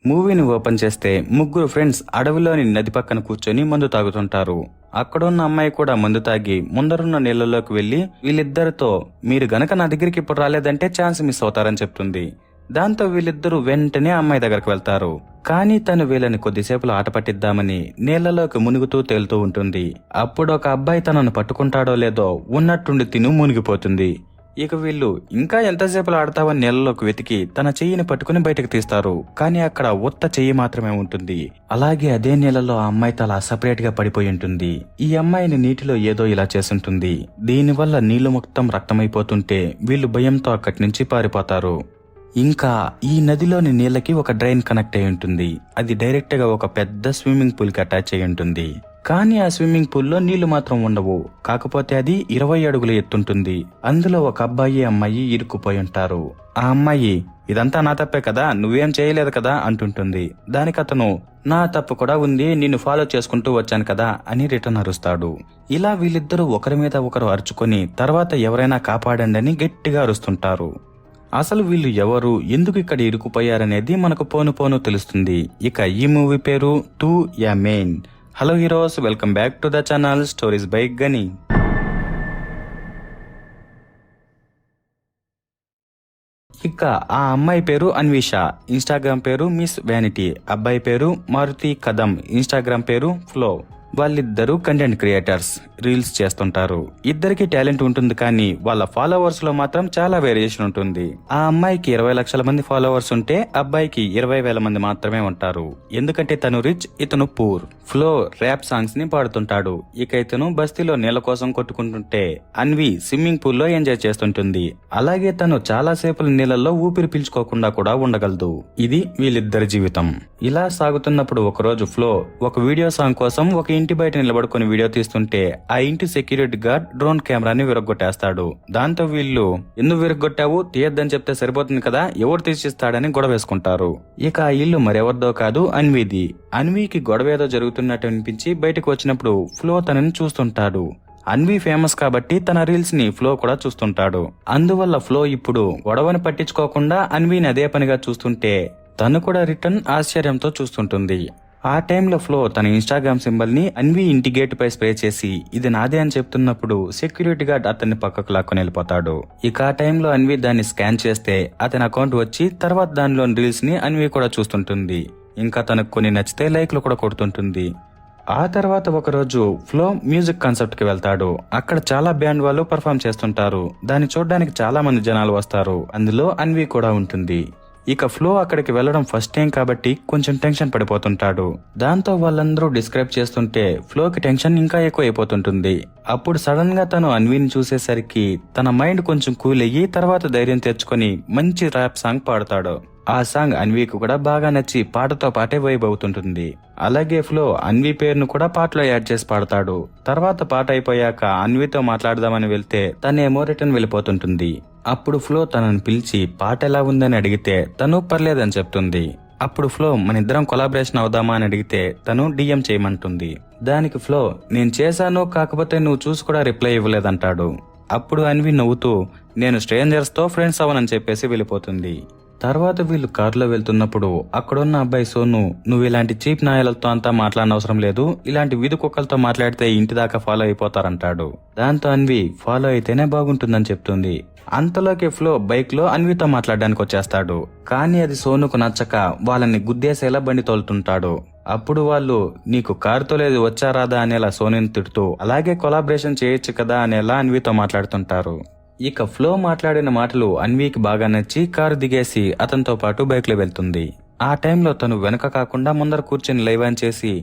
మూవీని ఓపెన్ చేస్తే ముగ్గురు ఫ్రెండ్స్ అడవిలోని నది పక్కన కూర్చొని మందు తాగుతుంటారు. అక్కడున్న అమ్మాయి కూడా మందు తాగి ముందరున్న నీళ్లలోకి వెళ్లి వీళ్ళిద్దరితో మీరు గనక నా దగ్గరికి ఇప్పుడు రాలేదంటే ఛాన్స్ మిస్ అవుతారని చెప్తుంది. దాంతో వీళ్ళిద్దరూ వెంటనే అమ్మాయి దగ్గరకు వెళ్తారు. కానీ తను వీళ్ళని కొద్దిసేపులో ఆట పట్టిద్దామని నీళ్లలోకి మునుగుతూ తేలుతూ ఉంటుంది. అప్పుడు ఒక అబ్బాయి తనను పట్టుకుంటాడో లేదో ఉన్నట్టుండి తిను మునిగిపోతుంది. ఇక వీళ్ళు ఇంకా ఎంతసేపులో ఆడతావని నీళ్లలోకి వెతికి తన చెయ్యిని పట్టుకుని బయటకు తీస్తారు. కానీ అక్కడ ఉత్త చెయ్యి మాత్రమే ఉంటుంది. అలాగే అదే నీళ్లలో ఆ అమ్మాయి తల సపరేట్ గా పడిపోయి ఉంటుంది. ఈ అమ్మాయిని నీటిలో ఏదో ఇలా చేసుంటుంది. దీనివల్ల నీళ్లు మొత్తం రక్తమైపోతుంటే వీళ్ళు భయంతో అక్కడి నుంచి పారిపోతారు. ఇంకా ఈ నదిలోని నీళ్ళకి ఒక డ్రైన్ కనెక్ట్ అయి ఉంటుంది. అది డైరెక్ట్ గా ఒక పెద్ద స్విమ్మింగ్ పూల్ కి అటాచ్ అయి ఉంటుంది. కానీ ఆ స్విమ్మింగ్ పూల్లో నీళ్లు మాత్రం ఉండవు. కాకపోతే అది 20 అడుగుల ఎత్తుంటుంది. అందులో ఒక అబ్బాయి అమ్మాయి ఇరుక్కుపోయి ఉంటారు. ఆ అమ్మాయి ఇదంతా నా తప్పే కదా, నువ్వేం చేయలేదు కదా అంటుంటుంది. దానికి అతను నా తప్పు కూడా ఉంది, నిన్ను ఫాలో చేసుకుంటూ వచ్చాను కదా అని రిటర్న్ అరుస్తాడు. ఇలా వీళ్ళిద్దరూ ఒకరి మీద ఒకరు అరుచుకొని తర్వాత ఎవరైనా కాపాడండి అని గట్టిగా అరుస్తుంటారు. అసలు వీళ్ళు ఎవరు, ఎందుకు ఇక్కడ ఇరుక్కుపోయారనేది మనకు పోను పోను తెలుస్తుంది. ఇక ఈ మూవీ పేరు to yeah main. Hello heroes, welcome back to the channel stories by గని. ఇక ఆ అమ్మాయి పేరు అన్విష, ఇన్స్టాగ్రామ్ పేరు మిస్ వ్యానిటీ. అబ్బాయి పేరు మారుతి కదం, ఇన్స్టాగ్రామ్ పేరు ఫ్లో. వాళ్ళిద్దరూ కంటెంట్ క్రియేటర్స్, రీల్స్ చేస్తుంటారు. ఇద్దరికి టాలెంట్ ఉంటుంది, కానీ వాళ్ళ ఫాలోవర్స్ లో మాత్రం చాలా వేరియేషన్ ఉంటుంది. ఆ అమ్మాయికి 20 లక్షల మంది ఫాలోవర్స్ ఉంటే అబ్బాయికి 20,000 మంది మాత్రమే ఉంటారు. ఎందుకంటే తను రిచ్, ఇతను పూర్. ఫ్లో ర్యాప్ సాంగ్స్ ని పాడుతుంటాడు. ఇక ఇతను బస్తీలో నీళ్ల కోసం కొట్టుకుంటుంటే అన్వి స్విమ్మింగ్ పూల్ లో ఎంజాయ్ చేస్తుంటుంది. అలాగే తను చాలా సేపుల నీళ్లలో ఊపిరి పీల్చుకోకుండా కూడా ఉండగలదు. ఇది వీళ్ళిద్దరి జీవితం. ఇలా సాగుతున్నప్పుడు ఒకరోజు ఫ్లో ఒక వీడియో సాంగ్ కోసం ఒక ఇంటి బయట నిలబడుకుని వీడియో తీస్తుంటే ఆ ఇంటి సెక్యూరిటీ గార్డ్ డ్రోన్ కెమెరాని విరగొట్టేస్తాడు. దాంతో వీళ్ళు ఎందుకు విరగొట్టావు, తీయద్దని చెప్తే సరిపోతుంది కదా, ఎవరు తీసిస్తాడని గొడవ వేసుకుంటారు. ఇక ఆ ఇల్లు మరెవరిదో కాదు, అన్వీది. అన్వీకి గొడవ ఏదో జరుగుతున్నట్టు అనిపించి బయటకు వచ్చినప్పుడు ఫ్లో తనని చూస్తుంటాడు. అన్వి ఫేమస్ కాబట్టి తన రీల్స్ ని ఫ్లో కూడా చూస్తుంటాడు. అందువల్ల ఫ్లో ఇప్పుడు గొడవని పట్టించుకోకుండా అన్వీని అదే పనిగా చూస్తుంటే తను కూడా రిటర్న్ ఆశ్చర్యంతో చూస్తుంటుంది. ఆ టైంలో ఫ్లో తన ఇన్స్టాగ్రామ్ సింబల్ ని అన్వి ఇంటి గేట్ పై స్ప్రే చేసి ఇది నాదే అని చెప్తున్నప్పుడు సెక్యూరిటీ గార్డ్ అతన్ని పక్కకు లాక్కొని వెళ్ళిపోతాడు. ఇక ఆ టైంలో అన్వి దాన్ని స్కాన్ చేస్తే అతని అకౌంట్ వచ్చి తర్వాత దానిలోని రీల్స్ ని అన్వి కూడా చూస్తుంటుంది. ఇంకా తనకు కొన్ని నచ్చితే లైక్లు కూడా కొడుతుంటుంది. ఆ తర్వాత ఒకరోజు ఫ్లో మ్యూజిక్ కాన్సెప్ట్ కి వెళ్తాడు. అక్కడ చాలా బ్యాండ్ వాళ్ళు పర్ఫామ్ చేస్తుంటారు. దాన్ని చూడడానికి చాలా మంది జనాలు వస్తారు. అందులో అన్వి కూడా ఉంటుంది. ఇక ఫ్లో అక్కడికి వెళ్లడం ఫస్ట్ టైం కాబట్టి కొంచెం టెన్షన్ పడిపోతుంటాడు. దాంతో వాళ్ళందరూ డిస్క్రైబ్ చేస్తుంటే ఫ్లోకి టెన్షన్ ఇంకా ఎక్కువ అయిపోతుంటుంది. అప్పుడు సడన్ గా తను అన్విని చూసేసరికి తన మైండ్ కొంచెం కూల్ అయ్యి తర్వాత ధైర్యం తెచ్చుకొని మంచి ర్యాప్ సాంగ్ పాడతాడు. ఆ సాంగ్ అన్వీకి కూడా బాగా నచ్చి పాటతో పాటే వైబ్ అవుతుంటుంది. అలాగే ఫ్లో అన్వి పేరును కూడా పాటలో యాడ్ చేసి పాడతాడు. తర్వాత పాట అయిపోయాక అన్వితో మాట్లాడదామని వెళ్తే తనేమో రిటర్న్ వెళ్ళిపోతుంటుంది. అప్పుడు ఫ్లో తనను పిలిచి పాట ఎలా ఉందని అడిగితే తను పర్లేదని చెప్తుంది. అప్పుడు ఫ్లో మన ఇద్దరం కొలాబరేషన్ అవుదామా అని అడిగితే తను డిఎం చేయమంటుంది. దానికి ఫ్లో నేను చేశాను, కాకపోతే నువ్వు చూసి కూడా రిప్లై ఇవ్వలేదంటాడు. అప్పుడు అన్వి నవ్వుతూ నేను స్ట్రేంజర్స్ తో ఫ్రెండ్స్ అవ్వనని చెప్పేసి వెళ్ళిపోతుంది. తర్వాత వీళ్ళు కారులో వెళ్తున్నప్పుడు అక్కడున్న అబ్బాయి సోను నువ్వు ఇలాంటి చీప్ నాయలతో అంతా మాట్లాడనవసరం లేదు, ఇలాంటి వీధి కుక్కలతో మాట్లాడితే ఇంటి దాకా ఫాలో అయిపోతారంటాడు. దాంతో అన్వి ఫాలో అయితేనే బాగుంటుందని చెప్తుంది. అంతలోకి ఫ్లో బైక్ లో అన్వితో మాట్లాడడానికి వచ్చేస్తాడు. కానీ అది సోనుకు నచ్చక వాళ్ళని గుద్దేసేలా బండి తోలుతుంటాడు. అప్పుడు వాళ్ళు నీకు కారుతో లేదు వచ్చా రాదా అనేలా సోనుని తిడుతూ అలాగే కొలాబరేషన్ చేయొచ్చు కదా అనేలా అన్వితో మాట్లాడుతుంటారు. ఇక ఫ్లో మాట్లాడిన మాటలు అన్వీకి బాగా నచ్చి కారు దిగేసి అతనితో పాటు బైక్ లో వెళ్తుంది. ఆ టైంలో తను వెనక కాకుండా ముందర కూర్చొని లైవ్ ఆన్ చేసి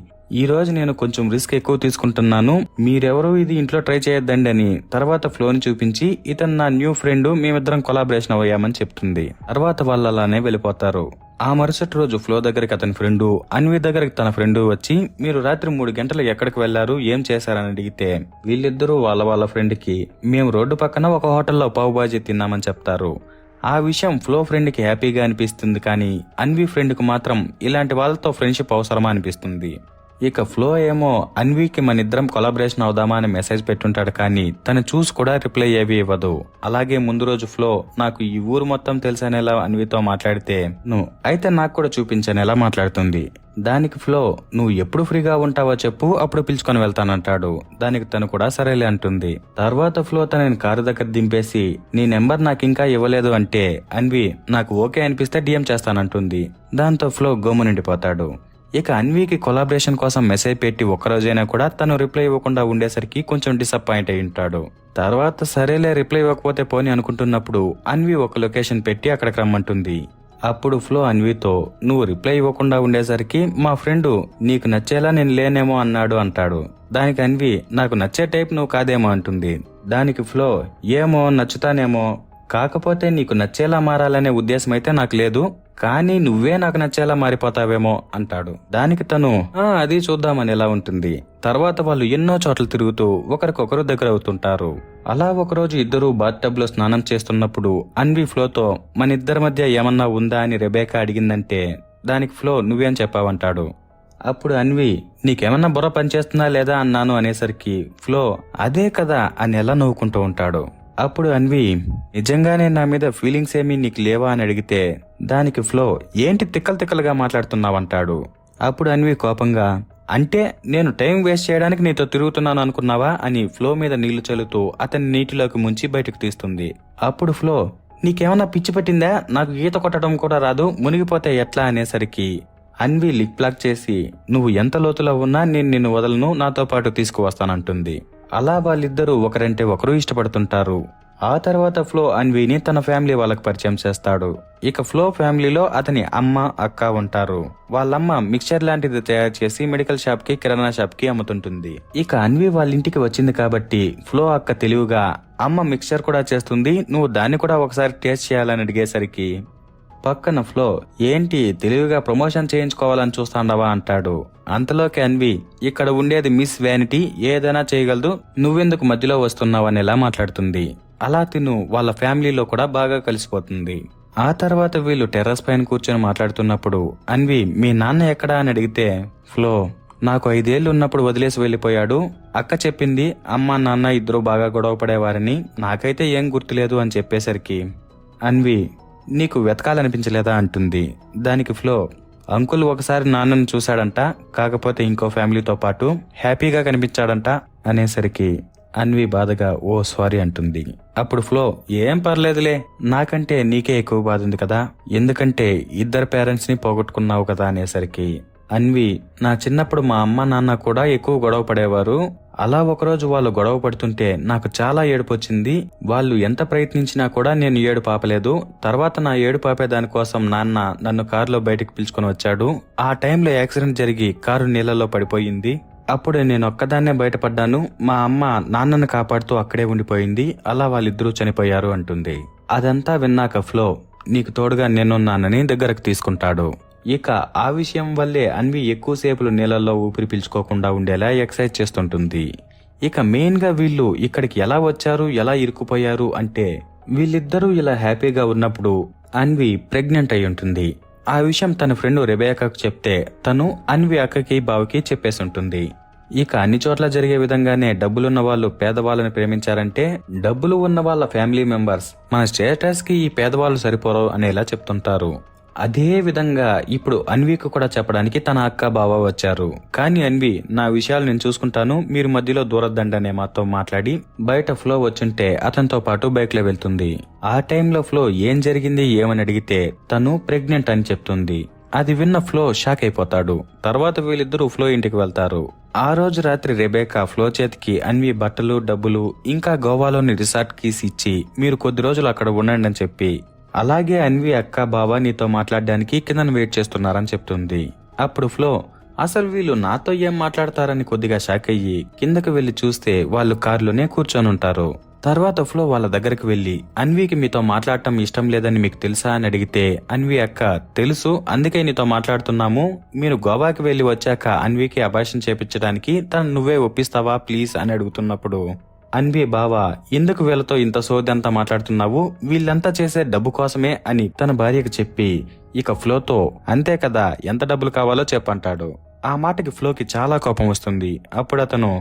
ఈ రోజు నేను కొంచెం రిస్క్ ఎక్కువ తీసుకుంటున్నాను, మీరెవరూ ఇది ఇంట్లో ట్రై చేయొద్దండి అని తర్వాత ఫ్లోని చూపించి ఇతను నా న్యూ ఫ్రెండ్, మేమిద్దరం కొలాబరేషన్ అయ్యామని చెప్తుంది. తర్వాత వాళ్ళు అలానే వెళ్ళిపోతారు. ఆ మరుసటి రోజు ఫ్లో దగ్గరికి అతని ఫ్రెండు, అన్వి దగ్గరికి తన ఫ్రెండు వచ్చి మీరు రాత్రి 3 గంటలు ఎక్కడికి వెళ్లారు, ఏం చేశారని అడిగితే వీళ్ళిద్దరూ వాళ్ళ ఫ్రెండ్ కి మేము రోడ్డు పక్కన ఒక హోటల్లో పావు బాజీ తిన్నామని చెప్తారు. ఆ విషయం ఫ్లో ఫ్రెండ్ కి హ్యాపీగా అనిపిస్తుంది, కానీ అన్వి ఫ్రెండ్ కు మాత్రం ఇలాంటి వాళ్ళతో ఫ్రెండ్షిప్ అవసరమా అనిపిస్తుంది. ఇక ఫ్లో ఏమో అన్వీకి మనిద్దరం కొలాబరేషన్ అవుదామా అని మెసేజ్ పెట్టుంటాడు, కానీ తను చూసి కూడా రిప్లై ఏవి ఇవ్వదు. అలాగే ముందు రోజు ఫ్లో నాకు ఈ ఊరు మొత్తం తెలుసనేలా అన్వీతో మాట్లాడితే నువ్వు అయితే నాకు కూడా చూపించనేలా మాట్లాడుతుంది. దానికి ఫ్లో నువ్వు ఎప్పుడు ఫ్రీగా ఉంటావో చెప్పు, అప్పుడు పిలుచుకొని వెళ్తానంటాడు. దానికి తను కూడా సరేలే అంటుంది. తర్వాత ఫ్లో తనని కారు దగ్గర దింపేసి నీ నెంబర్ నాకు ఇంకా ఇవ్వలేదు అంటే అన్వి నాకు ఓకే అనిపిస్తే డిఎం చేస్తానంటుంది. దాంతో ఫ్లో గమ్మునుండిపోతాడు. ఇక అన్వీకి కొలాబరేషన్ కోసం మెసేజ్ పెట్టి ఒక్కరోజైనా కూడా తను రిప్లై ఇవ్వకుండా ఉండేసరికి కొంచెం డిసప్పాయింట్ అయి ఉంటాడు. తర్వాత సరేలే రిప్లై ఇవ్వకపోతే పోని అనుకుంటున్నప్పుడు అన్వి ఒక లొకేషన్ పెట్టి అక్కడికి రమ్మంటుంది. అప్పుడు ఫ్లో అన్వితో నువ్వు రిప్లై ఇవ్వకుండా ఉండేసరికి మా ఫ్రెండు నీకు నచ్చేలా నేను లేనేమో అన్నాడు అంటాడు. దానికి అన్వి నాకు నచ్చే టైప్ నువ్వు కాదేమో అంటుంది. దానికి ఫ్లో ఏమో నచ్చుతానేమో, కాకపోతే నీకు నచ్చేలా మారాలనే ఉద్దేశం అయితే నాకు లేదు, కానీ నువ్వే నాకు నచ్చేలా మారిపోతావేమో అంటాడు. దానికి తను అది చూద్దామని ఎలా ఉంటుంది. తర్వాత వాళ్ళు ఎన్నో చోట్ల తిరుగుతూ ఒకరికొకరు దగ్గర అవుతుంటారు. అలా ఒకరోజు ఇద్దరు బాత్ టబ్ లో స్నానం చేస్తున్నప్పుడు అన్వి ఫ్లోతో మన ఇద్దరి మధ్య ఏమన్నా ఉందా అని రెబేకా అడిగిందంటే దానికి ఫ్లో నువ్వేం చెప్పావంటాడు. అప్పుడు అన్వి నీకేమన్నా బుర్ర పనిచేస్తుందా లేదా అన్నాను అనేసరికి ఫ్లో అదే కదా అని ఎలా నవ్వుకుంటూ ఉంటాడు. అప్పుడు అన్వి నిజంగానే నా మీద ఫీలింగ్స్ ఏమీ నీకు లేవా అని అడిగితే దానికి ఫ్లో ఏంటి తిక్కలుగా మాట్లాడుతున్నావంటాడు. అప్పుడు అన్వి కోపంగా అంటే నేను టైం వేస్ట్ చేయడానికి నీతో తిరుగుతున్నాను అనుకున్నావా అని ఫ్లో మీద నీళ్లు చల్లుతూ అతన్ని నీటిలోకి ముంచి బయటకు తీస్తుంది. అప్పుడు ఫ్లో నీకేమన్నా పిచ్చి పట్టిందా, నాకు ఈత కొట్టడం కూడా రాదు, మునిగిపోతే ఎట్లా అనేసరికి అన్వి లిప్ లాక్ చేసి నువ్వు ఎంత లోతులో ఉన్నా నేను నిన్ను వదలను, నాతో పాటు తీసుకువస్తానంటుంది. అలా వాళ్ళిద్దరూ ఒకరంటే ఒకరు ఇష్టపడుతుంటారు. ఆ తర్వాత ఫ్లో అన్వీని తన ఫ్యామిలీ వాళ్ళకి పరిచయం చేస్తాడు. ఇక ఫ్లో ఫ్యామిలీలో అతని అమ్మ అక్క ఉంటారు. వాళ్ళమ్మ మిక్చర్ లాంటిది తయారు చేసి మెడికల్ షాప్ కి కిరాణా షాప్ కి అమ్ముతుంటుంది. ఇక అన్వి వాళ్ళ ఇంటికి వచ్చింది కాబట్టి ఫ్లో అక్క తెలివిగా అమ్మ మిక్చర్ కూడా చేస్తుంది, నువ్వు దాన్ని కూడా ఒకసారి టేస్ట్ చేయాలని అడిగేసరికి పక్కన ఫ్లో ఏంటి తెలివిగా ప్రమోషన్ చేయించుకోవాలని చూస్తాండవా అంటాడు. అంతలోకి అన్వి ఇక్కడ ఉండేది మిస్ వ్యానిటీ, ఏదైనా చేయగలదు, నువ్వెందుకు మధ్యలో వస్తున్నావని ఎలా మాట్లాడుతుంది. అలా తిను వాళ్ళ ఫ్యామిలీలో కూడా బాగా కలిసిపోతుంది. ఆ తర్వాత వీళ్ళు టెర్రస్ పైన కూర్చొని మాట్లాడుతున్నప్పుడు అన్వి మీ నాన్న ఎక్కడా అని అడిగితే ఫ్లో నాకు 5 ఏళ్లు ఉన్నప్పుడు వదిలేసి వెళ్లిపోయాడు, అక్క చెప్పింది అమ్మ నాన్న ఇద్దరు బాగా గొడవ పడేవారని, నాకైతే ఏం గుర్తులేదు అని చెప్పేసరికి అన్వి నీకు వెతకాలనిపించలేదా అంటుంది. దానికి ఫ్లో అంకుల్ ఒకసారి నాన్నను చూశాడంట, కాకపోతే ఇంకో ఫ్యామిలీతో పాటు హ్యాపీగా కనిపించాడంట అనేసరికి అన్వి బాధగా ఓ సారీ అంటుంది. అప్పుడు ఫ్లో ఏం పర్లేదులే, నాకంటే నీకే ఎక్కువ బాధ ఉంది కదా, ఎందుకంటే ఇద్దరు పేరెంట్స్ ని పోగొట్టుకున్నావు కదా అనేసరికి అన్వి నా చిన్నప్పుడు మా అమ్మ నాన్న కూడా ఎక్కువ గొడవ పడేవారు, అలా ఒకరోజు వాళ్ళు గొడవ పడుతుంటే నాకు చాలా ఏడుపు వచ్చింది, వాళ్ళు ఎంత ప్రయత్నించినా కూడా నేను ఏడుపు ఆపలేదు, తర్వాత నా ఏడుపు ఆపే దానికోసం నాన్న నన్ను కారులో బయటకు పిలుచుకొని వచ్చాడు, ఆ టైంలో యాక్సిడెంట్ జరిగి కారు నీళ్లలో పడిపోయింది, అప్పుడే నేను ఒక్కదాన్నే బయటపడ్డాను, మా అమ్మ నాన్నను కాపాడుతూ అక్కడే ఉండిపోయింది, అలా వాళ్ళిద్దరూ చనిపోయారు అంటుంది. అదంతా విన్నాక ఫ్లో నీకు తోడుగా నేనున్నానని దగ్గరకు తీసుకుంటాడు. ఇక ఆ విషయం వల్లే అన్వి ఎక్కువసేపులు నీళ్ళల్లో ఊపిరి పీల్చుకోకుండా ఉండేలా ఎక్సర్సైజ్ చేస్తుంటుంది. ఇక మెయిన్ గా వీళ్ళు ఇక్కడికి ఎలా వచ్చారు, ఎలా ఇరుక్కుపోయారు అంటే వీళ్ళిద్దరూ ఇలా హ్యాపీగా ఉన్నప్పుడు అన్వి ప్రెగ్నెంట్ అయి ఉంటుంది. ఆ విషయం తన ఫ్రెండ్ రెబేకాకు చెప్తే తను అన్వి అక్కకి బావకి చెప్పేసి ఉంటుంది. ఇక అన్ని చోట్ల జరిగే విధంగానే డబ్బులున్న వాళ్ళు పేదవాళ్ళని ప్రేమించారంటే డబ్బులు ఉన్న వాళ్ళ ఫ్యామిలీ మెంబర్స్ మన స్టేటస్ కి ఈ పేదవాళ్ళు సరిపోరు అనేలా చెప్తుంటారు. అదే విధంగా ఇప్పుడు అన్వికి కూడా చెప్పడానికి తన అక్క బావ వచ్చారు. కానీ అన్వి నా విషయాలు నేను చూసుకుంటాను, మీరు మధ్యలో దూరద్దండనే మాతో మాట్లాడి బయట ఫ్లో వచ్చుంటే అతనితో పాటు బైక్ లో వెళ్తుంది. ఆ టైంలో ఫ్లో ఏం జరిగింది ఏమని అడిగితే తను ప్రెగ్నెంట్ అని చెప్తుంది. అది విన్న ఫ్లో షాక్ అయిపోతాడు. తర్వాత వీళ్ళిద్దరూ ఫ్లో ఇంటికి వెళ్తారు. ఆ రోజు రాత్రి రెబేకా ఫ్లో చేతికి అన్వి బట్టలు డబ్బులు ఇంకా గోవాలోని రిసార్ట్ కీస్ ఇచ్చి మీరు కొద్ది రోజులు అక్కడ ఉండండి అని చెప్పి అలాగే అన్వి అక్క బావ నీతో మాట్లాడడానికి కిందను వెయిట్ చేస్తున్నారని చెప్తుంది. అప్పుడు ఫ్లో అసలు వీళ్ళు నాతో ఏం మాట్లాడతారని కొద్దిగా షాక్ అయ్యి కిందకు వెళ్లి చూస్తే వాళ్ళు కారులోనే కూర్చొని ఉంటారు. తర్వాత ఫ్లో వాళ్ళ దగ్గరకు వెళ్లి అన్వికి మీతో మాట్లాడటం ఇష్టం లేదని మీకు తెలుసా అని అడిగితే అన్వి అక్క తెలుసు, అందుకే నీతో మాట్లాడుతున్నాము, మీరు గోవాకి వెళ్లి వచ్చాక అన్వికి అబార్షన్ చేపించడానికి తను నువ్వే ఒప్పిస్తావా ప్లీజ్ అని అడుగుతున్నప్పుడు అన్వి బావా ఎందుకు వీళ్ళతో ఇంత సోదంతా మాట్లాడుతున్నావు, వీళ్ళంతా చేసే డబ్బు కోసమే అని తన భార్యకు చెప్పి ఇక ఫ్లోతో అంతే కదా ఎంత డబ్బులు కావాలో చెప్పంటాడు. ఆ మాటకి ఫ్లోకి చాలా కోపం వస్తుంది. అప్పుడు అతను,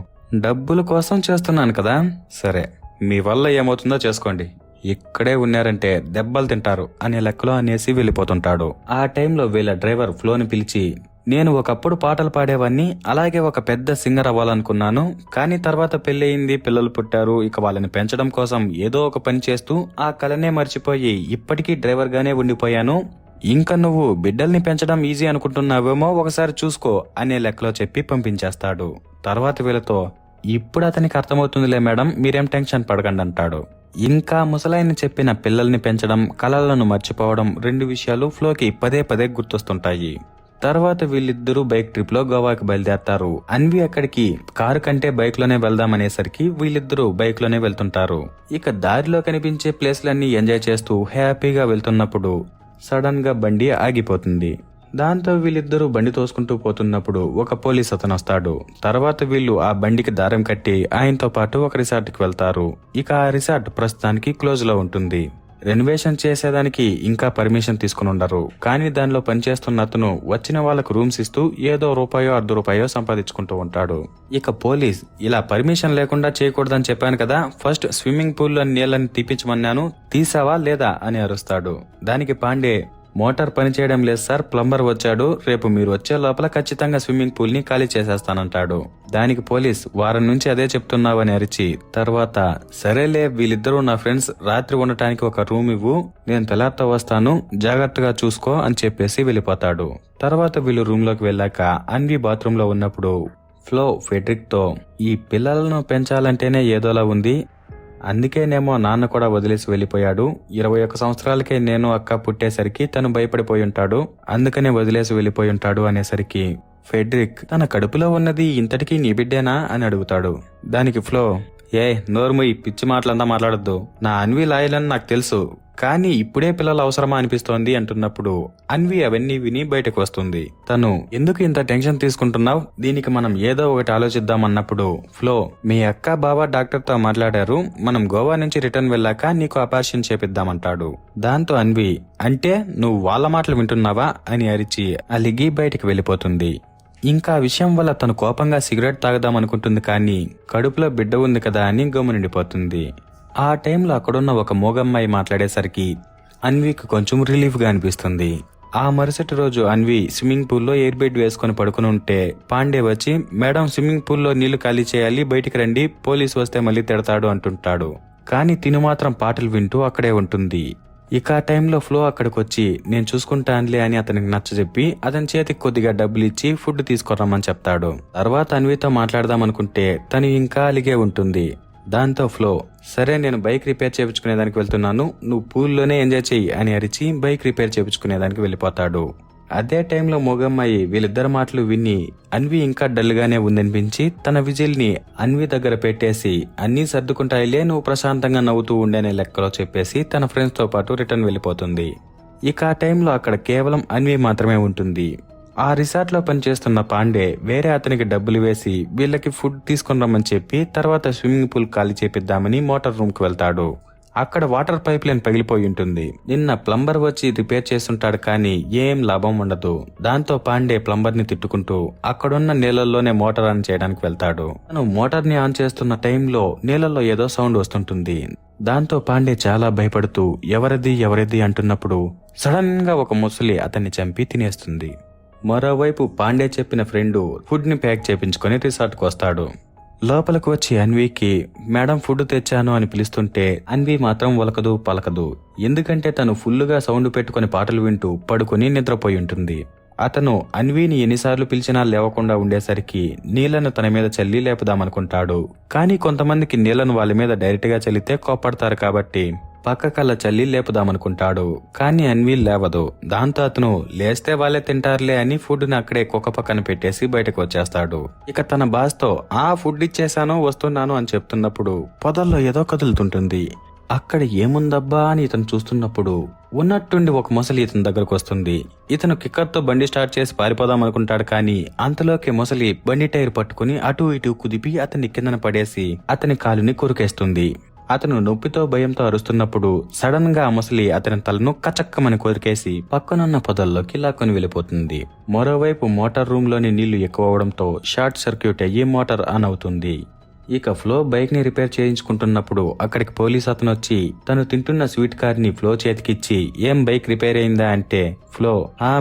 డబ్బుల కోసం చేస్తున్నాను కదా, సరే మీ వల్ల ఏమవుతుందో చేసుకోండి, ఇక్కడే ఉన్నారంటే దెబ్బలు తింటారు అనే లెక్కలో అనేసి వెళ్ళిపోతుంటాడు. ఆ టైంలో వీళ్ళ డ్రైవర్ ఫ్లోని పిలిచి, నేను ఒకప్పుడు పాటలు పాడేవాన్ని, అలాగే ఒక పెద్ద సింగర్ అవ్వాలనుకున్నాను, కానీ తర్వాత పెళ్ళయింది, పిల్లలు పుట్టారు, ఇక వాళ్ళని పెంచడం కోసం ఏదో ఒక పని చేస్తూ ఆ కళనే మర్చిపోయి ఇప్పటికీ డ్రైవర్ గానే ఉండిపోయాను, ఇంకా నువ్వు బిడ్డల్ని పెంచడం ఈజీ అనుకుంటున్నావేమో, ఒకసారి చూసుకో అనే లెక్కలో చెప్పి పంపించేస్తాడు. తర్వాత వీళ్ళతో, ఇప్పుడు అతనికి అర్థమవుతుందిలే మేడం, మీరేం టెన్షన్ పడకండి అంటాడు. ఇంకా ముసలాయన చెప్పిన పిల్లల్ని పెంచడం, కలలను మర్చిపోవడం 2 విషయాలు ఫ్లోకి పదే పదే గుర్తొస్తుంటాయి. తర్వాత వీళ్ళిద్దరూ బైక్ ట్రిప్ లో గోవాకి బయలుదేరతారు. అన్వి అక్కడికి కారు కంటే బైక్ లోనే వెళ్దామనేసరికి వీళ్ళిద్దరూ బైక్ లోనే వెళ్తుంటారు. ఇక దారిలో కనిపించే ప్లేస్లన్నీ ఎంజాయ్ చేస్తూ హ్యాపీగా వెళ్తున్నప్పుడు సడన్ గా బండి ఆగిపోతుంది. దాంతో వీళ్ళిద్దరూ బండి తోసుకుంటూ పోతున్నప్పుడు ఒక పోలీస్ అతను వస్తాడు. తర్వాత వీళ్ళు ఆ బండికి దారం కట్టి ఆయనతో పాటు ఒక రిసార్ట్ కి వెళ్తారు. ఇక ఆ రిసార్ట్ ప్రస్తుతానికి క్లోజ్ లో ఉంటుంది. రెనోవేషన్ చేసేదానికి ఇంకా పర్మిషన్ తీసుకుని ఉండరు. కానీ దానిలో పనిచేస్తున్న అతను వచ్చిన వాళ్లకు రూమ్స్ ఇస్తూ ఏదో రూపాయో ₹100 సంపాదించుకుంటూ ఉంటాడు. ఇక పోలీస్, ఇలా పర్మిషన్ లేకుండా చేయకూడదని చెప్పాను కదా, ఫస్ట్ స్విమ్మింగ్ పూల్ లో నీళ్ళని తీపించమన్నాను, తీసావా లేదా అని అరుస్తాడు. దానికి పాండే, మోటార్ పనిచేయడం లేదు సార్, ప్లంబర్ వచ్చాడు, రేపు మీరు వచ్చే లోపల ఖచ్చితంగా స్విమ్మింగ్ పూల్ ని ఖాళీ చేసేస్తానంటాడు. దానికి పోలీస్, వారం నుంచి అదే చెప్తున్నావని అరిచి తర్వాత, సరేలే వీళ్ళిద్దరూ నా ఫ్రెండ్స్, రాత్రి ఉండటానికి ఒక రూమ్ ఇవ్వు, నేను తెల్లారితో వస్తాను, జాగ్రత్తగా చూసుకో అని చెప్పేసి వెళ్ళిపోతాడు. తర్వాత వీళ్ళు రూమ్ లోకి వెళ్ళాక అన్వి బాత్రూమ్ లో ఉన్నప్పుడు ఫ్లో ఫెడ్రిక్ తో, ఈ పిల్లలను పెంచాలంటేనే ఏదోలా ఉంది, అందుకేనేమో నాన్న కూడా వదిలేసి వెళ్లిపోయాడు, 21 సంవత్సరాలకే నేను అక్క పుట్టేసరికి తను భయపడిపోయి ఉంటాడు, అందుకనే వదిలేసి వెళ్లిపోయి ఉంటాడు అనేసరికి ఫెడ్రిక్, తన కడుపులో ఉన్నది ఇంతటికీ నీ బిడ్డేనా అని అడుగుతాడు. దానికి ఫ్లో, నోర్ముయ్, పిచ్చి మాటలంతా మాట్లాడొద్దు, నా అన్వి లాయలని నాకు తెలుసు, కానీ ఇప్పుడే పిల్లలు అవసరమా అనిపిస్తోంది అంటున్నప్పుడు అన్వి అవన్నీ విని బయటకు వస్తుంది. తను, ఎందుకు ఇంత టెన్షన్ తీసుకుంటున్నావు, దీనికి మనం ఏదో ఒకటి ఆలోచిద్దాం అన్నప్పుడు ఫ్లో, మీ అక్క బావ డాక్టర్ తో మాట్లాడారు, మనం గోవా నుంచి రిటర్న్ వెళ్ళాక నీకు ఆపరేషన్ చేపిద్దామంటాడు. దాంతో అన్వి, అంటే నువ్వు వాళ్ళ మాటలు వింటున్నావా అని అరిచి అలిగి బయటికి వెళ్ళిపోతుంది. ఇంకా విషయం వల్ల తను కోపంగా సిగరెట్ తాగదామనుకుంటుంది, కానీ కడుపులో బిడ్డ ఉంది కదా అని గమ్మునుండిపోతుంది. ఆ టైంలో అక్కడున్న ఒక మూగమ్మాయి మాట్లాడేసరికి అన్వికి కొంచెం రిలీఫ్ గా అనిపిస్తుంది. ఆ మరుసటి రోజు అన్వి స్విమ్మింగ్ పూల్లో ఎయిర్ బెడ్ వేసుకుని పడుకుని ఉంటే పాండే వచ్చి, మేడం స్విమ్మింగ్ పూల్లో నీళ్లు ఖాళీ చేయాలి, బయటికి రండి, పోలీసు వస్తే మళ్ళీ తిడతాడు అంటుంటాడు. కానీ తిను మాత్రం పాటలు వింటూ అక్కడే ఉంటుంది. ఇక ఆ టైంలో ఫ్లో అక్కడికి వచ్చి, నేను చూసుకుంటానులే అని అతనికి నచ్చజెప్పి అతని చేతికి కొద్దిగా డబ్బులు ఇచ్చి ఫుడ్ తీసుకురమ్మని చెప్తాడు. తర్వాత అన్వితో మాట్లాడదామనుకుంటే తను ఇంకా అలిగే ఉంటుంది. దాంతో ఫ్లో, సరే నేను బైక్ రిపేర్ చేయించుకునేదానికి వెళ్తున్నాను, నువ్వు పూల్లోనే ఎంజాయ్ చెయ్యి అని అరిచి బైక్ రిపేర్ చేయించుకునేదానికి వెళ్ళిపోతాడు. అదే టైంలో మొగమ్మాయి వీళ్ళిద్దరి మాటలు విని అన్వి ఇంకా డల్ గానే ఉందనిపించి తన విజిల్ ని అన్వి దగ్గర పెట్టేసి, అన్నీ సర్దుకుంటాయిలే, నువ్వు ప్రశాంతంగా నవ్వుతూ ఉండేనే లెక్కలో చెప్పేసి తన ఫ్రెండ్స్ తో పాటు రిటర్న్ వెళ్ళిపోతుంది. ఇక ఆ టైంలో అక్కడ కేవలం అన్వి మాత్రమే ఉంటుంది. ఆ రిసార్ట్ లో పనిచేస్తున్న పాండే వేరే అతనికి డబ్బులు వేసి వీళ్ళకి ఫుడ్ తీసుకుని రమ్మని చెప్పి తర్వాత స్విమ్మింగ్ పూల్ ఖాళీ చేపిద్దామని మోటార్ రూమ్ కు వెళ్తాడు. అక్కడ వాటర్ పైప్ లైన్ పగిలిపోయి ఉంటుంది. నిన్న ప్లంబర్ వచ్చి రిపేర్ చేస్తుంటాడు, కానీ ఏం లాభం ఉండదు. దాంతో పాండే ప్లంబర్ ని తిట్టుకుంటూ అక్కడున్న నీళ్ళల్లోనే మోటార్ ఆన్ చేయడానికి వెళ్తాడు. తను మోటార్ ని ఆన్ చేస్తున్న టైంలో నీళ్ళల్లో ఏదో సౌండ్ వస్తుంటుంది. దాంతో పాండే చాలా భయపడుతూ ఎవరిది అంటున్నప్పుడు సడన్ గా ఒక ముసలి అతన్ని చంపి తినేస్తుంది. మరోవైపు పాండే చెప్పిన ఫ్రెండ్ ఫుడ్ ని ప్యాక్ చేపించుకుని రిసార్ట్ కు వస్తాడు. లోపలికి వచ్చి అన్వికి, మేడం ఫుడ్ తెచ్చాను అని పిలుస్తుంటే అన్వి మాత్రం ఒలకదు పలకదు. ఎందుకంటే తను ఫుల్లుగా సౌండ్ పెట్టుకుని పాటలు వింటూ పడుకుని నిద్రపోయి ఉంటుంది. అతను అన్విని ఎన్నిసార్లు పిలిచినా లేవకుండా ఉండేసరికి నీళ్లను తన మీద చల్లి లేపుదామనుకుంటాడు. కానీ కొంతమందికి నీళ్లను వాళ్ళ మీద డైరెక్ట్ గా చల్లితే కోపడతారు కాబట్టి పక్కకల్లా చల్లి లేపుదామనుకుంటాడు. కానీ అన్వి లేవదు. దాంతో అతను లేస్తే వాళ్ళే తింటారులే అని ఫుడ్ ని అక్కడే కుక్క పక్కన పెట్టేసి బయటకు వచ్చేస్తాడు. ఇక తన బాస్ తో ఫుడ్ ఇచ్చేసాను వస్తున్నాను అని చెప్తున్నప్పుడు పొదల్లో ఏదో కదులుతుంటుంది. అక్కడ ఏముందబ్బా అని ఇతను చూస్తున్నప్పుడు ఉన్నట్టుండి ఒక మొసలి ఇతని దగ్గరకు వస్తుంది. ఇతను కిక్కర్ తో బండి స్టార్ట్ చేసి పారిపోదాం అనుకుంటాడు, కానీ అంతలోకి మొసలి బండి టైర్ పట్టుకుని అటు ఇటు కుదిపి అతన్ని కిందన పడేసి అతని కాలుని కొరికేస్తుంది. అతను నొప్పితో భయంతో అరుస్తున్నప్పుడు సడన్ గా ఆ ముసలి అతని తలను కచక్కమని కొరికేసి పక్కనున్న పొదల్లోకి లాక్కొని వెళ్ళిపోతుంది. మరోవైపు మోటార్ రూమ్ లోని నీళ్లు ఎక్కువ అవడంతో షార్ట్ సర్క్యూట్ అయ్యి మోటార్ ఆన్ అవుతుంది. ఇక ఫ్లో బైక్ ని రిపేర్ చేయించుకుంటున్నప్పుడు అక్కడికి పోలీస్ అతను వచ్చి తను తింటున్న స్వీట్ కార్ ని ఫ్లో చేతికిచ్చి ఏం బైక్ రిపేర్ అయిందా అంటే ఫ్లో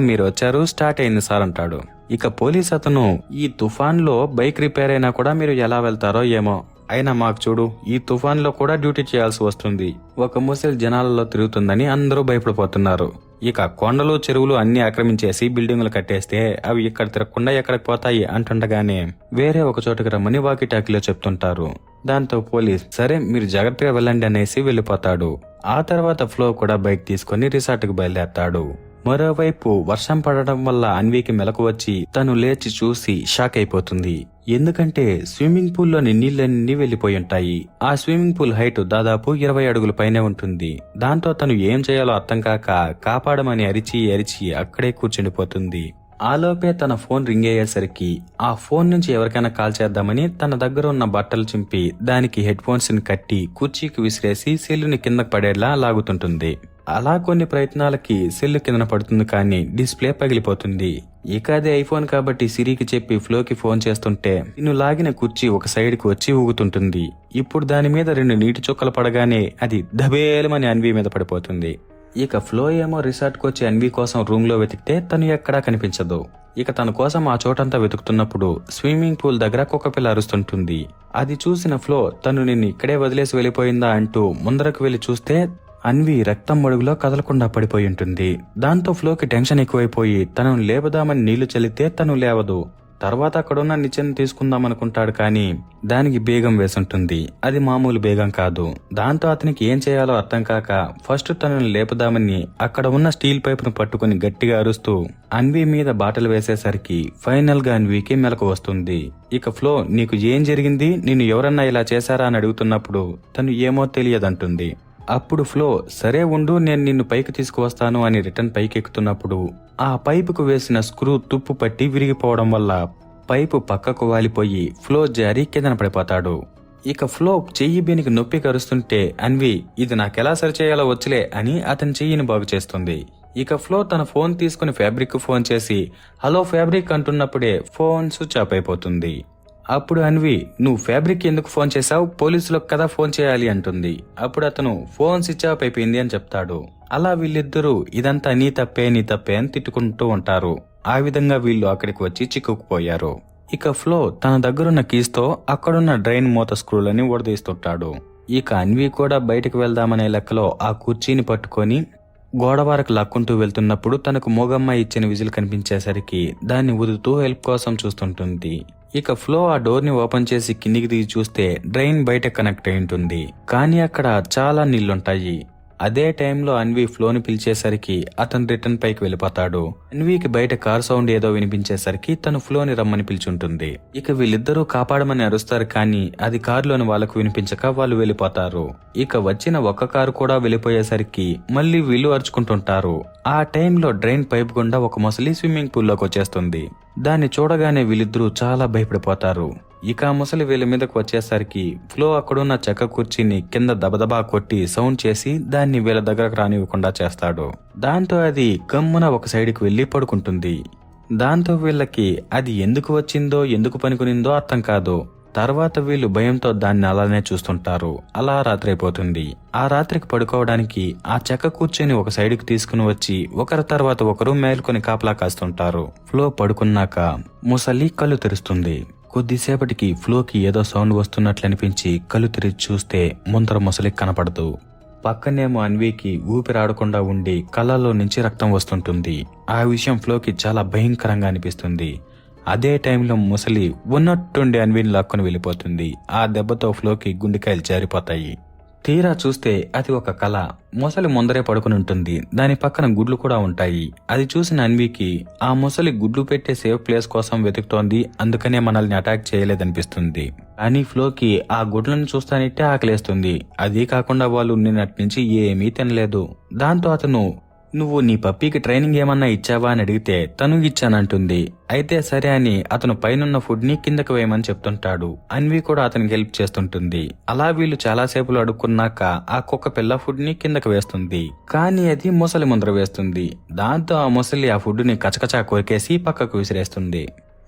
మీరు వచ్చారు, స్టార్ట్ అయింది సార్ అంటాడు. ఇక పోలీస్ అతను ఈ తుఫాన్ లో బైక్ రిపేర్ అయినా కూడా మీరు ఎలా వెళ్తారో ఏమో, అయినా మాకు చూడు ఈ తుఫాన్ లో కూడా డ్యూటీ చేయాల్సి వస్తుంది, ఒక ముసలి జనాలలో తిరుగుతుందని అందరూ భయపడిపోతున్నారు. ఇక కొండలు చెరువులు అన్ని ఆక్రమించేసి బిల్డింగులు కట్టేస్తే అవి ఇక్కడ తిరగకుండా ఎక్కడికి పోతాయి అంటుండగానే వేరే ఒక చోటుకి రమ్మని వాకి టాకీలో చెప్తుంటారు. దాంతో పోలీస్ సరే మీరు జాగ్రత్తగా వెళ్ళండి అనేసి వెళ్ళిపోతాడు. ఆ తర్వాత ఫ్లో కూడా బైక్ తీసుకుని రిసార్ట్ కు బయలుదేరతాడు. మరోవైపు వర్షం పడడం వల్ల అన్వీకి మెలకు వచ్చి తను లేచి చూసి షాక్ అయిపోతుంది. ఎందుకంటే స్విమ్మింగ్ పూల్ లోని నీళ్ళన్నీ వెళ్లిపోయి ఉంటాయి. ఆ స్విమ్మింగ్ పూల్ హైట్ దాదాపు 20 అడుగుల పైనే ఉంటుంది. దాంతో తను ఏం చేయాలో అర్థం కాక కాపాడమని అరిచి అరిచి అక్కడే కూర్చుండిపోతుంది. ఆలోపే తన ఫోన్ రింగ్ అయ్యేసరికి ఆ ఫోన్ నుంచి ఎవరికైనా కాల్ చేద్దామని తన దగ్గర ఉన్న బట్టలు చింపి దానికి హెడ్ ఫోన్స్ ని కట్టి కుర్చీకి విసిరేసి సెల్లుని కిందకు పడేలా లాగుతుంటుంది. అలా కొన్ని ప్రయత్నాలకి సెల్లు కింద పడుతుంది, కానీ డిస్ప్లే పగిలిపోతుంది. ఇక అది ఐఫోన్ కాబట్టి సిరికి చెప్పి ఫ్లోకి ఫోన్ చేస్తుంటే నిన్ను లాగిన కుర్చీ ఒక సైడ్ కి వచ్చి ఊగుతుంటుంది. ఇప్పుడు దాని మీద 2 నీటి చుక్కలు పడగానే అది దబేలమని అన్వీ మీద పడిపోతుంది. ఇక ఫ్లో ఏమో రిసార్ట్ కు వచ్చి అన్వీ కోసం రూమ్ లో వెతికితే తను ఎక్కడా కనిపించదు. ఇక తన కోసం ఆ చోటంతా వెతుకుతున్నప్పుడు స్విమ్మింగ్ పూల్ దగ్గర కుక్కపిల్ల అరుస్తుంటుంది. అది చూసిన ఫ్లో తను నిన్ను ఇక్కడే వదిలేసి వెళ్ళిపోయిందా అంటూ ముందరకు వెళ్లి చూస్తే అన్వీ రక్తం మడుగులో కదలకుండా పడిపోయి ఉంటుంది. దాంతో ఫ్లోకి టెన్షన్ ఎక్కువైపోయి తనను లేపుదామని నీళ్లు చల్లితే తను లేవదు. తర్వాత అక్కడున్న నిచ్చెన తీసుకుందాం అనుకుంటాడు, కానీ దానికి బేగం వేసుంటుంది. అది మామూలు బేగం కాదు. దాంతో అతనికి ఏం చేయాలో అర్థం కాక ఫస్ట్ తనను లేపుదామని అక్కడ ఉన్న స్టీల్ పైప్ ను పట్టుకుని గట్టిగా అరుస్తూ అన్వీ మీద బాటలు వేసేసరికి ఫైనల్ గా అన్వీకి మెలకు వస్తుంది. ఇక ఫ్లో నీకు ఏం జరిగింది, నిన్ను ఎవరన్నా ఇలా చేశారా అని అడుగుతున్నప్పుడు తను ఏమో తెలియదంటుంది. అప్పుడు ఫ్లో సరే ఉండు నేను నిన్ను పైకి తీసుకువస్తాను అని రిటర్న్ పైకి ఎక్కుతున్నప్పుడు ఆ పైపుకు వేసిన స్క్రూ తుప్పు పట్టి విరిగిపోవడం వల్ల పైపు పక్కకు వాలిపోయి ఫ్లో జారి కిందన పడిపోతాడు. ఇక ఫ్లో చెయ్యి బెనికి నొప్పి కరుస్తుంటే అన్వి ఇది నాకెలా సరిచేయాలో వచ్చలే అని అతని చెయ్యిని బాగు చేస్తుంది. ఇక ఫ్లో తన ఫోన్ తీసుకుని ఫ్యాబ్రిక్ కు ఫోన్ చేసి హలో ఫ్యాబ్రిక్ అంటున్నప్పుడే ఫోన్ స్విచ్ ఆఫ్ అయిపోతుంది. అప్పుడు అన్వి నువ్వు ఫ్యాబ్రిక్ ఎందుకు ఫోన్ చేశావు, పోలీసులకు కదా ఫోన్ చేయాలి అంటుంది. అప్పుడు అతను ఫోన్ స్విచ్ ఆఫ్ అయిపోయింది అని చెప్తాడు. అలా వీళ్ళిద్దరూ ఇదంతా నీ తప్పే అని తిట్టుకుంటూ ఉంటారు. ఆ విధంగా వీళ్ళు అక్కడికి వచ్చి చిక్కుకుపోయారు. ఇక ఫ్లో తన దగ్గరున్న కీస్ తో అక్కడున్న డ్రైన్ మూత స్క్రూలని ఓడదీస్తుంటాడు. ఇక అన్వి కూడా బయటకు వెళ్దామనే లెక్కలో ఆ కుర్చీని పట్టుకొని గోడ వరకు లాక్కుంటూ వెళ్తున్నప్పుడు తనకు మోగమ్మ ఇచ్చిన విజిల్ కనిపించేసరికి దాన్ని ఊదుతూ హెల్ప్ కోసం చూస్తుంటుంది. ఇక ఫ్లో ఆ డోర్ ని ఓపెన్ చేసి కిందికి దిగి చూస్తే డ్రైన్ బయట కనెక్ట్ అయి ఉంటుంది, కానీ అక్కడ చాలా నీళ్లుంటాయి. అదే టైంలో అన్వి ఫ్లోని పిలిచేసరికి అతను రిటర్న్ పైకి వెళ్ళిపోతాడు. అన్వీకి బయట కార్ సౌండ్ ఏదో వినిపించేసరికి తను ఫ్లోని రమ్మని పిలుచుంటుంది. ఇక వీళ్ళిద్దరూ కాపాడమని అరుస్తారు, కానీ అది కారులోని వాళ్లకు వినిపించక వాళ్ళు వెళ్ళిపోతారు. ఇక వచ్చిన ఒక్క కారు కూడా వెళ్ళిపోయేసరికి మళ్లీ వీళ్ళు అరుచుకుంటుంటారు. ఆ టైంలో డ్రైన్ పైప్ గుండా ఒక ముసలి స్విమ్మింగ్ పూల్ లోకి వచ్చేస్తుంది. దాన్ని చూడగానే వీళ్ళిద్దరూ చాలా భయపడిపోతారు. ఇక ఆ ముసలి వీళ్ళ మీదకు వచ్చేసరికి ఫ్లో అక్కడున్న చెక్క కుర్చీని కింద దబదబా కొట్టి సౌండ్ చేసి దాన్ని వీళ్ళ దగ్గరకు రానివ్వకుండా చేస్తాడు. దాంతో అది గమ్మున ఒక సైడ్కి వెళ్లి పడుకుంటుంది. దాంతో వీళ్ళకి అది ఎందుకు వచ్చిందో ఎందుకు పనికొనిందో అర్థం కాదు. తర్వాత వీళ్ళు భయంతో దాన్ని అలానే చూస్తుంటారు. అలా రాత్రి అయిపోతుంది. ఆ రాత్రికి పడుకోవడానికి ఆ చెక్క కూర్చొని ఒక సైడ్కి తీసుకుని వచ్చి ఒకరి తర్వాత ఒకరు మేల్కొని కాపలా కాస్తుంటారు. ఫ్లో పడుకున్నాక ముసలి కళ్ళు తెరుస్తుంది. కొద్దిసేపటికి ఫ్లోకి ఏదో సౌండ్ వస్తున్నట్లు అనిపించి కళ్ళు తెరిచి చూస్తే ముందర ముసలి కనపడదు. పక్కనేమో అన్వీకి ఊపిరాడకుండా ఉండి కళ్ళలో నుంచి రక్తం వస్తుంటుంది. ఆ విషయం ఫ్లోకి చాలా భయంకరంగా అనిపిస్తుంది. అదే టైంలో ముసలి ఉన్నట్టుండి అన్వీని లాక్కొని వెళ్ళిపోతుంది. ఆ దెబ్బతో ఫ్లోకి గుండెకాయలు జారిపోతాయి. తీరా చూస్తే అది ఒక కళ. ముసలి ముందరే పడుకుని ఉంటుంది. దాని పక్కన గుడ్లు కూడా ఉంటాయి. అది చూసిన అన్వీకి ఆ ముసలి గుడ్లు పెట్టే సేఫ్ ప్లేస్ కోసం వెతుకుతోంది, అందుకనే మనల్ని అటాక్ చేయలేదనిపిస్తుంది. కానీ ఫ్లోకి ఆ గుడ్లను చూస్తానిట్టే ఆకలేస్తుంది. అదీ కాకుండా వాళ్ళు నిన్నటి నుంచి ఏమీ తినలేదు. దాంతో అతను నువ్వు నీ పప్పీకి ట్రైనింగ్ ఏమన్నా ఇచ్చావా అని అడిగితే తను ఇచ్చానంటుంది. అయితే సరే అని అతను పైనున్న ఫుడ్ ని కిందకు వేయమని చెప్తుంటాడు. అన్వి కూడా అతనికి హెల్ప్ చేస్తుంటుంది. అలా వీళ్ళు చాలాసేపులు అడుక్కున్నాక ఆ కుక్క పిల్ల ఫుడ్ ని కిందకు వేస్తుంది. కానీ అది ముసలి ముందర వేస్తుంది. దాంతో ఆ ముసలి ఆ ఫుడ్ ని కచకచా కొరికేసి పక్కకు విసిరేస్తుంది.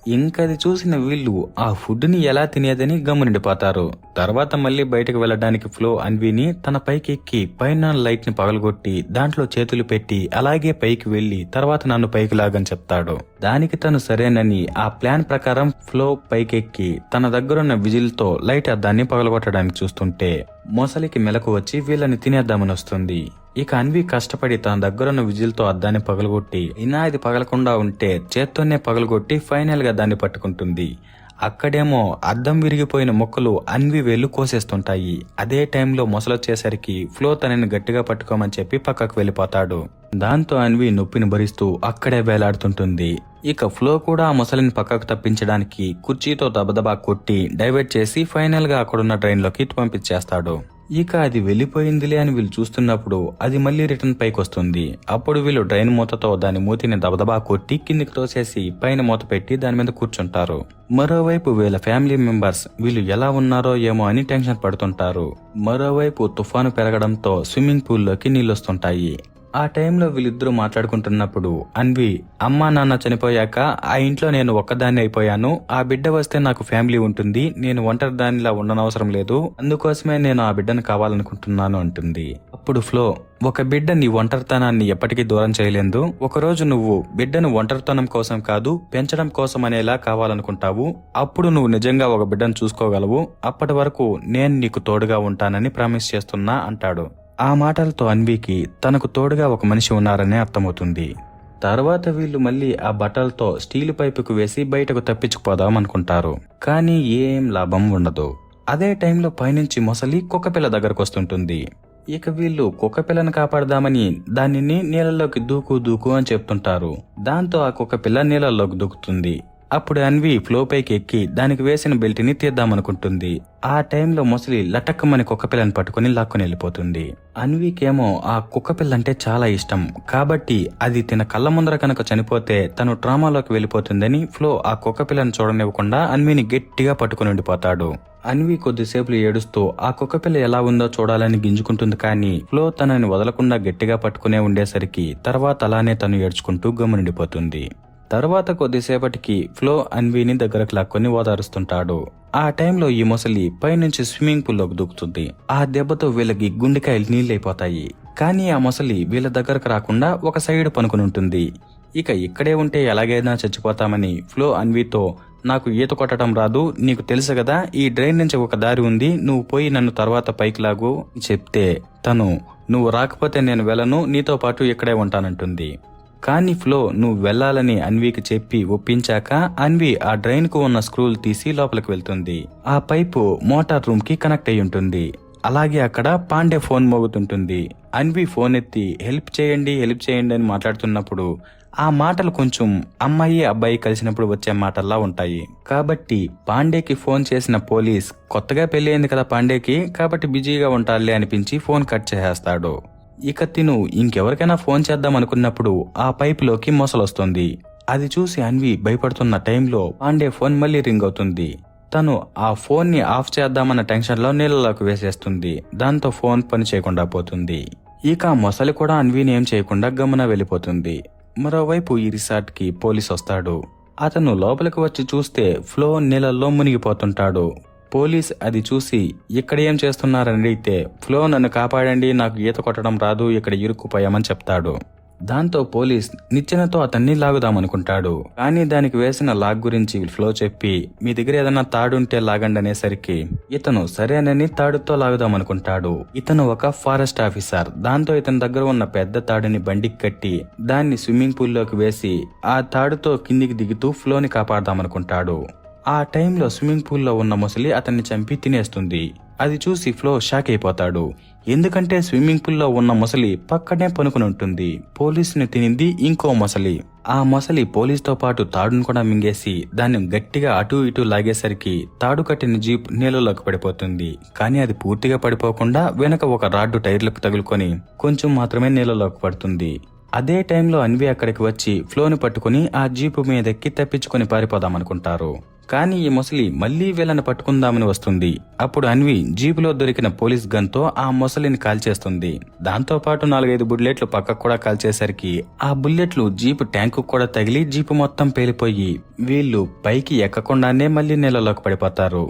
ఇంకది చూసిన వీళ్ళు ఆ ఫుడ్ ని ఎలా తినేదని గమ్మునిండిపోతారు. తర్వాత మళ్ళీ బయటకు వెళ్లడానికి ఫ్లో అన్విని తన పైకి ఎక్కి పైన లైట్ ని పగలగొట్టి దాంట్లో చేతులు పెట్టి అలాగే పైకి వెళ్లి తర్వాత నన్ను పైకి లాగని చెప్తాడు. దానికి తను సరేనని ఆ ప్లాన్ ప్రకారం ఫ్లో పైకెక్కి తన దగ్గరున్న విజిల్ తో లైట్ అద్దాన్ని పగలగొట్టడానికి చూస్తుంటే మొసలికి మెలకు వచ్చి వీళ్ళని తినేద్దామని వస్తుంది. ఇక అన్వి కష్టపడి తన దగ్గరున్న విజిల్ తో అద్దాన్ని పగలగొట్టి అయినా ఇది పగలకుండా ఉంటే చేత్తోనే పగలగొట్టి ఫైనల్ గా దాన్ని పట్టుకుంటుంది. అక్కడేమో అద్దం విరిగిపోయిన మొక్కలు అన్వి వేళ్లు కోసేస్తుంటాయి. అదే టైంలో మొసలొచ్చేసరికి ఫ్లో తనని గట్టిగా పట్టుకోమని చెప్పి పక్కకు వెళ్లిపోతాడు. దాంతో అన్వి నొప్పిని భరిస్తూ అక్కడే వేలాడుతుంటుంది. ఇక ఫ్లో కూడా ఆ మొసలిని పక్కకు తప్పించడానికి కుర్చీతో దబదబా కొట్టి డైవర్ట్ చేసి ఫైనల్ గా అక్కడున్న ట్రైన్ లోకి పంపించేస్తాడు. ఇక అది వెళ్లిపోయిందిలే అని వీళ్ళు చూస్తున్నప్పుడు అది మళ్లీ రిటర్న్ పైకి వస్తుంది. అప్పుడు వీళ్ళు ట్రైన్ మూతతో దాని మూతిని దబదబా కొట్టి కిందికి తోసేసి పైన మూత పెట్టి దాని మీద కూర్చుంటారు. మరోవైపు వీళ్ళ ఫ్యామిలీ మెంబర్స్ వీళ్ళు ఎలా ఉన్నారో ఏమో అని టెన్షన్ పడుతుంటారు. మరోవైపు తుఫాను పెరగడంతో స్విమ్మింగ్ పూల్లోకి నీళ్లొస్తుంటాయి. ఆ టైంలో వీళ్ళిద్దరూ మాట్లాడుకుంటున్నప్పుడు అన్వి అమ్మా నాన్న చనిపోయాక ఆ ఇంట్లో నేను ఒక్కదాన్ని అయిపోయాను. ఆ బిడ్డ వస్తే నాకు ఫ్యామిలీ ఉంటుంది. నేను ఒంటరి దానిలా ఉండనవసరం లేదు. అందుకోసమే నేను ఆ బిడ్డను కావాలనుకుంటున్నాను అంటుంది. అప్పుడు ఫ్లో ఒక బిడ్డ నీ ఒంటరితనాన్ని ఎప్పటికీ దూరం చేయలేదు. ఒకరోజు నువ్వు బిడ్డను ఒంటరితనం కోసం కాదు పెంచడం కోసం అనేలా కావాలనుకుంటావు. అప్పుడు నువ్వు నిజంగా ఒక బిడ్డను చూసుకోగలవు. అప్పటి వరకు నేను నీకు తోడుగా ఉంటానని ప్రామిస్ చేస్తున్నా అంటాడు. ఆ మాటలతో అన్వికి తనకు తోడుగా ఒక మనిషి ఉన్నారనే అర్థమవుతుంది. తర్వాత వీళ్ళు మళ్ళీ ఆ బట్టలతో స్టీల్ పైపుకు వేసి బయటకు తప్పించుకుపోదాం అనుకుంటారు. కానీ ఏం లాభం ఉండదు. అదే టైంలో పైనుంచి మొసలి కుక్కపిల్ల దగ్గరకు వస్తుంటుంది. ఇక వీళ్ళు కుక్కపిల్లను కాపాడదామని దానిని నీళ్ళలోకి దూకు అని చెప్తుంటారు. దాంతో ఆ కుక్కపిల్ల నీళ్ళలోకి దూకుతుంది. అప్పుడు అన్వి ఫ్లో పైకి ఎక్కి దానికి వేసిన బెల్ట్ ని తీద్దామనుకుంటుంది. ఆ టైంలో మొసలి లటక్కమని కుక్కపిల్లని పట్టుకుని లాక్కుని వెళ్ళిపోతుంది. అన్వికేమో ఆ కుక్కపిల్లంటే చాలా ఇష్టం కాబట్టి అది తన కళ్ళ ముందర కనుక చనిపోతే తను ట్రామాలోకి వెళ్ళిపోతుందని ఫ్లో ఆ కుక్కపిల్లని చూడనివ్వకుండా అన్విని గట్టిగా పట్టుకుని ఉండిపోతాడు. అన్వి కొద్దిసేపు ఏడుస్తూ ఆ కుక్కపిల్ల ఎలా ఉందో చూడాలని గింజుకుంటుంది. కానీ ఫ్లో తనని వదలకుండా గట్టిగా పట్టుకునే ఉండేసరికి తర్వాత అలానే తను ఏడ్చుకుంటూ గమ్మునిండిపోతుంది. తర్వాత కొద్దిసేపటికి ఫ్లో అన్విని దగ్గరకు లాక్కొని ఓదారుస్తుంటాడు. ఆ టైంలో ఈ మొసలి పైనుంచి స్విమ్మింగ్ పూల్ లోకి దూకుతుంది. ఆ దెబ్బతో వీళ్ళకి గుండెకాయలు నీళ్ళైపోతాయి. కానీ ఆ మొసలి వీళ్ళ దగ్గరకు రాకుండా ఒక సైడ్ పనుకుని ఉంటుంది. ఇక ఇక్కడే ఉంటే ఎలాగైనా చచ్చిపోతామని ఫ్లో అన్వితో నాకు ఈత కొట్టడం రాదు, నీకు తెలుసు కదా ఈ డ్రైన్ నుంచి ఒక దారి ఉంది, నువ్వు పోయి నన్ను తర్వాత పైకి లాగు చెప్తే తను నువ్వు రాకపోతే నేను వెళ్ళను, నీతో పాటు ఇక్కడే ఉంటానంటుంది. కానీ ఫ్లో నువ్వు వెళ్లాలని అన్వికి చెప్పి ఒప్పించాక అన్వి ఆ డ్రైన్ కు ఉన్న స్క్రూలు తీసి లోపలికి వెళ్తుంది. ఆ పైపు మోటార్ రూమ్ కి కనెక్ట్ అయి ఉంటుంది. అలాగే అక్కడ పాండే ఫోన్ మోగుతుంటుంది. అన్వి ఫోన్ ఎత్తి హెల్ప్ చేయండి అని మాట్లాడుతున్నప్పుడు ఆ మాటలు కొంచెం అమ్మాయి అబ్బాయి కలిసినప్పుడు వచ్చే మాటల్లా ఉంటాయి. కాబట్టి పాండేకి ఫోన్ చేసిన పోలీస్ కొత్తగా పెళ్లి అయింది కదా పాండేకి, కాబట్టి బిజీగా ఉంటారులే అనిపించి ఫోన్ కట్ చేసేస్తాడు. ఇక తిను ఇంకెవరికైనా ఫోన్ చేద్దాం అనుకున్నప్పుడు ఆ పైపులోకి మొసలొస్తుంది. అది చూసి అన్వి భయపడుతున్న టైంలో పాండే ఫోన్ మళ్లీ రింగ్ అవుతుంది. తను ఆ ఫోన్ ని ఆఫ్ చేద్దామన్న టెన్షన్ లో నీళ్ళలోకి వేసేస్తుంది. దాంతో ఫోన్ పని చేయకుండా పోతుంది. ఇక ఆ మొసలి కూడా అన్విని ఏం చేయకుండా గమ్మున వెళ్లిపోతుంది. మరోవైపు ఈ రిసార్ట్ కి పోలీస్ వస్తాడు. అతను లోపలికి వచ్చి చూస్తే ఫ్లో నీళ్ళల్లో మునిగిపోతుంటాడు. పోలీస్ అది చూసి ఇక్కడ ఏం చేస్తున్నారని అడిగితే ఫ్లో నన్ను కాపాడండి, నాకు ఈత కొట్టడం రాదు, ఇక్కడ ఇరుక్కుపోయామని చెప్తాడు. దాంతో పోలీస్ నిచ్చెనతో అతన్ని లాగుదామనుకుంటాడు. కానీ దానికి వేసిన లాగ్ గురించి ఫ్లో చెప్పి మీ దగ్గర ఏదైనా తాడుంటే లాగండి అనేసరికి ఇతను సరేనని తాడుతో లాగుదామనుకుంటాడు. ఇతను ఒక ఫారెస్ట్ ఆఫీసర్. దాంతో ఇతని దగ్గర ఉన్న పెద్ద తాడుని బండికి కట్టి దాన్ని స్విమ్మింగ్ పూల్ లోకి వేసి ఆ తాడుతో కిందికి దిగుతూ ఫ్లోని కాపాడదామనుకుంటాడు. ఆ టైంలో స్విమ్మింగ్ పూల్లో ఉన్న మొసలి అతన్ని చంపి తినేస్తుంది. అది చూసి ఫ్లో షాక్ అయిపోతాడు. ఎందుకంటే స్విమ్మింగ్ పూల్లో ఉన్న మొసలి పక్కనే పనుకుని ఉంటుంది. పోలీసుని తినింది ఇంకో మొసలి. ఆ మొసలి పోలీసుతో పాటు తాడును కూడా మింగేసి దాన్ని గట్టిగా అటూ ఇటూ లాగేసరికి తాడు కట్టిన జీప్ నీళ్ళలోకి పడిపోతుంది. కానీ అది పూర్తిగా పడిపోకుండా వెనక ఒక రాడ్డు టైర్లకు తగులుకొని కొంచెం మాత్రమే నీళ్ళలోకి పడుతుంది. అదే టైంలో అన్వి అక్కడికి వచ్చి ఫ్లోని పట్టుకుని ఆ జీపు మీదెక్కి తప్పించుకుని పారిపోదామనుకుంటారు. కానీ ఈ ముసలి మళ్లీ వీళ్ళని పట్టుకుందామని వస్తుంది. అప్పుడు అన్వి జీపులో దొరికిన పోలీస్ గన్ తో ఆ ముసలిని కాల్చేస్తుంది. దాంతో పాటు 4-5 బుల్లెట్లు పక్కకు కూడా కాల్చేసరికి ఆ బుల్లెట్లు జీపు ట్యాంకు కూడా తగిలి జీపు మొత్తం పేలిపోయి వీళ్ళు పైకి ఎక్కకుండానే మళ్లీ నీళ్ళలోకి పడిపోతారు.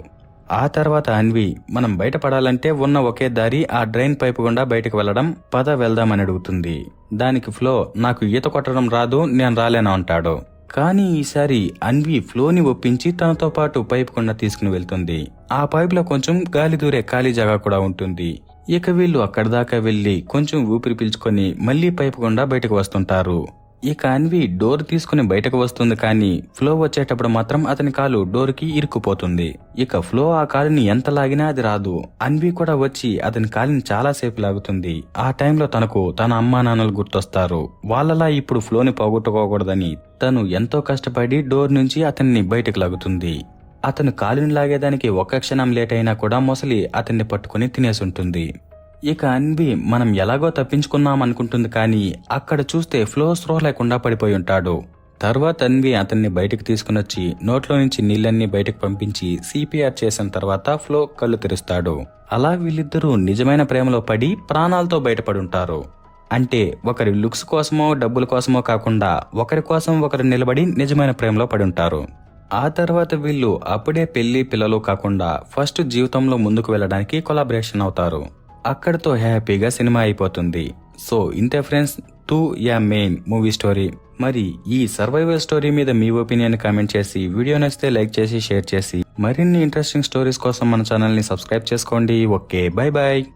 ఆ తర్వాత అన్వి మనం బయటపడాలంటే ఉన్న ఒకే దారి ఆ డ్రైన్ పైపు గుండా బయటకు వెళ్లడం, పద వెళ్దామని అడుగుతుంది. దానికి ఫ్లో నాకు ఈత కొట్టడం రాదు, నేను రాలేను అంటాడు. కానీ ఈసారి అన్వి ఫ్లోని ఒప్పించి తనతో పాటు పైపు గుండా తీసుకుని వెళ్తుంది. ఆ పైపులో కొంచెం గాలి దూరే ఖాళీ జాగా కూడా ఉంటుంది. ఇక వీళ్ళు అక్కడి దాకా వెళ్లి కొంచెం ఊపిరి పీల్చుకొని మళ్లీ పైపు గుండా బయటకు వస్తుంటారు. ఇక అన్వి డోర్ తీసుకుని బయటకు వస్తుంది, కానీ ఫ్లో వచ్చేటప్పుడు మాత్రం అతని కాలు డోర్ కి ఇరుక్కుపోతుంది. ఇక ఫ్లో ఆ కాలుని ఎంత లాగినా అది రాదు. అన్వి కూడా వచ్చి అతని కాలిని చాలా సేపు లాగుతుంది. ఆ టైంలో తనకు తన అమ్మా నాన్నలు గుర్తొస్తారు. వాళ్ళలా ఇప్పుడు ఫ్లోని పోగొట్టుకోకూడదని తను ఎంతో కష్టపడి డోర్ నుంచి అతన్ని బయటకు లాగుతుంది. అతను కాలుని లాగేదానికి ఒక్క క్షణం లేట్ అయినా కూడా మొసలి అతన్ని పట్టుకుని తినేసుంటుంది. ఇక అన్వి మనం ఎలాగో తప్పించుకున్నాం అనుకుంటుంది, కానీ అక్కడ చూస్తే ఫ్లో స్పృహ లేకుండా పడిపోయి ఉంటాడు. తర్వాత అన్వి అతన్ని బయటకు తీసుకునొచ్చి నోట్లో నుంచి నీళ్లన్నీ బయటకు పంపించి సిపిఆర్ చేసిన తర్వాత ఫ్లో కళ్ళు తెరుస్తాడు. అలా వీళ్ళిద్దరూ నిజమైన ప్రేమలో పడి ప్రాణాలతో బయటపడుంటారు. అంటే ఒకరి లుక్స్ కోసమో డబ్బుల కోసమో కాకుండా ఒకరి కోసం ఒకరు నిలబడి నిజమైన ప్రేమలో పడుంటారు. ఆ తర్వాత వీళ్ళు అప్పుడే పెళ్లి పిల్లలు కాకుండా ఫస్ట్ జీవితంలో ముందుకు వెళ్లడానికి కొలాబరేషన్ అవుతారు. అక్కడితో హ్యాపీగా సినిమా అయిపోతుంది. సో ఇంతే friends, 2 yeah main movie story. మరి ఈ సర్వైవల్ స్టోరీ మీద మీ ఒపీనియన్ కామెంట్ చేసి, వీడియో నచ్చితే లైక్ చేసి షేర్ చేసి, మరిన్ని ఇంట్రెస్టింగ్ స్టోరీస్ కోసం మన ఛానల్ ని సబ్స్క్రైబ్ చేసుకోండి. Okay, bye bye.